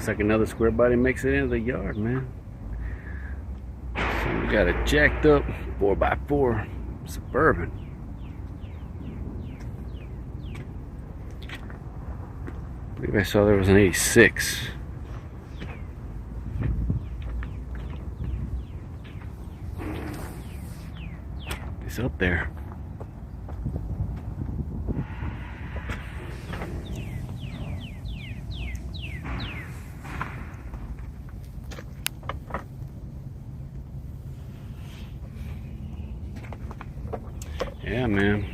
Looks like another square body makes it into the yard, man. So we got a jacked up 4x4 Suburban. I believe I saw there was an 86. It's up there. Yeah, man.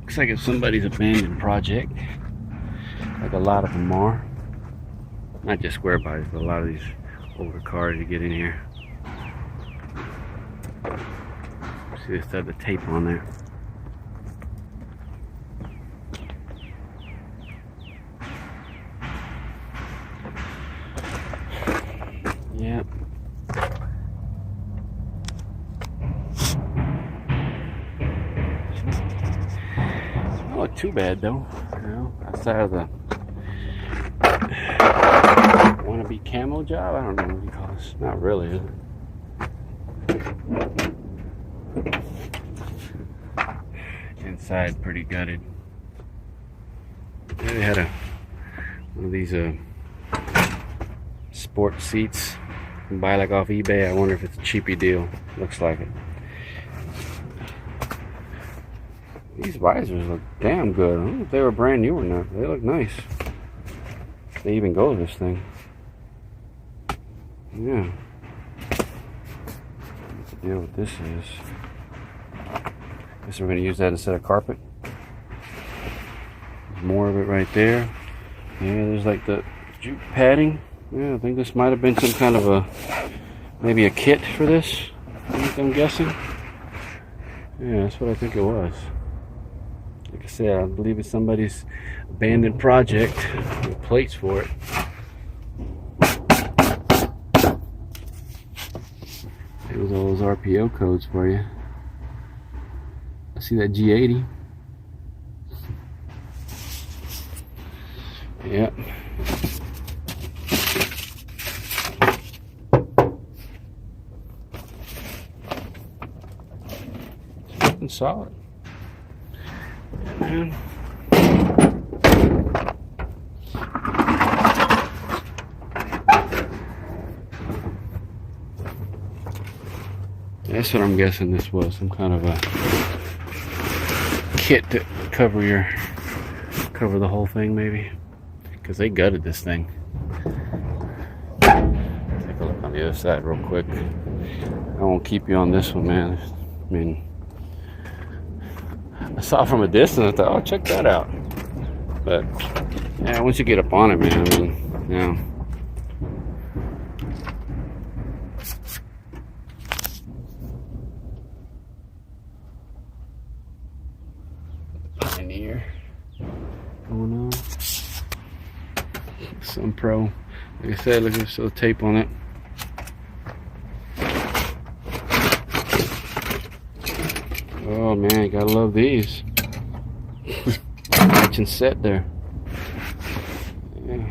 Looks like it's somebody's abandoned project. Like a lot of them are. Not just square bodies, but a lot of these older cars to get in here. See, they still have the tape on there. Yep. Don't look too bad though. You know, outside of the wannabe camo job, I don't know what you call this. Not really, is it? Inside pretty gutted. Yeah, they had one of these sport seats you can buy like off eBay. I wonder if it's a cheapy deal. Looks like it. These visors look damn good. I don't know if they were brand new or not. They look nice. They even go to this thing. Yeah. What's the deal with this is? Guess we're going to use that instead of carpet. There's more of it right there. Yeah, there's like the jute padding. Yeah, I think this might have been some kind of maybe a kit for this. I'm guessing. Yeah, that's what I think it was. Like I said, I believe it's somebody's abandoned project with plates for it. There's all those RPO codes for you. I see that G80. Yep. Something solid. Yeah, man. That's what I'm guessing this was. Some kind of a kit to cover the whole thing, maybe, because they gutted this thing. Take a look on the other side real quick. I won't keep you on this one, man. I mean, I saw it from a distance. I thought, oh, check that out. But yeah, once you get up on it, man, I mean, yeah. Pioneer going on. Some Pro. Like I said, look, there's still tape on it. Oh man, you gotta love these. Matching set there. Yeah.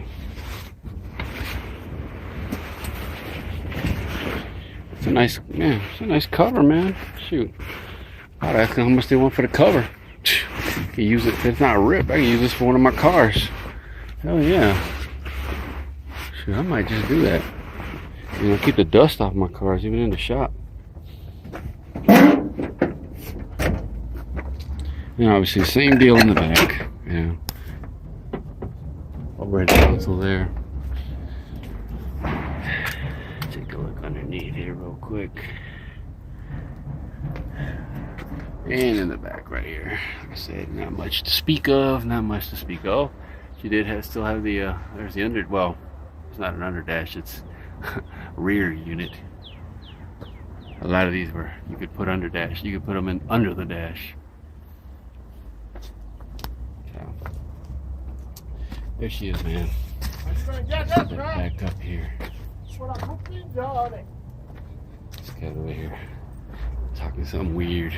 It's a nice, man. It's a nice cover, man. Shoot. I'd ask them how much they want for the cover. I can use it if it's not ripped. I can use this for one of my cars. Hell yeah. Shoot, I might just do that. You know, keep the dust off my cars, even in the shop. And obviously, same deal in the back. Yeah. Overhead console there. Take a look underneath here real quick. And in the back right here. Like I said, not much to speak of. Not much to speak of. She did still have the, there's the under, well, it's not an under dash, it's rear unit. A lot of these were, you could put under dash. You could put them in under the dash. So, there she is, man. Back up here. Let's get over here. Talking something weird.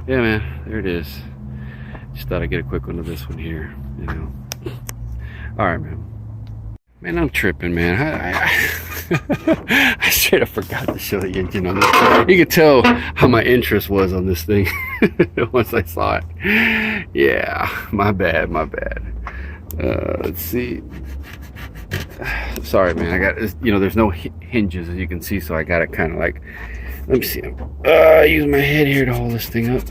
Yeah, man, there it is. Just thought I'd get a quick one of this one here, you know. All right, man. Man, I'm tripping, man. I straight up forgot to show the engine on this. You can tell how my interest was on this thing once I saw it. Yeah, my bad, my bad. Let's see. Sorry, man. I got, you know, there's no hinges as you can see, so I got it kind of like. Let me see. Use my head here to hold this thing up.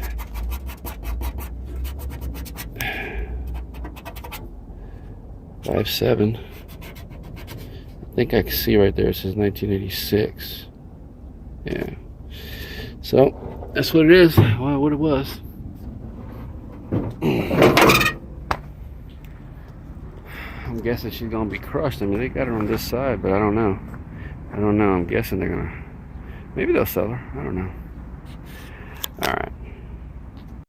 .57. I think I can see right there. It says 1986. Yeah. So that's what it is. Well, what it was. I'm guessing she's gonna be crushed. I mean, they got her on this side, but I don't know. I don't know. I'm guessing they're gonna. Maybe they'll sell her. I don't know. All right.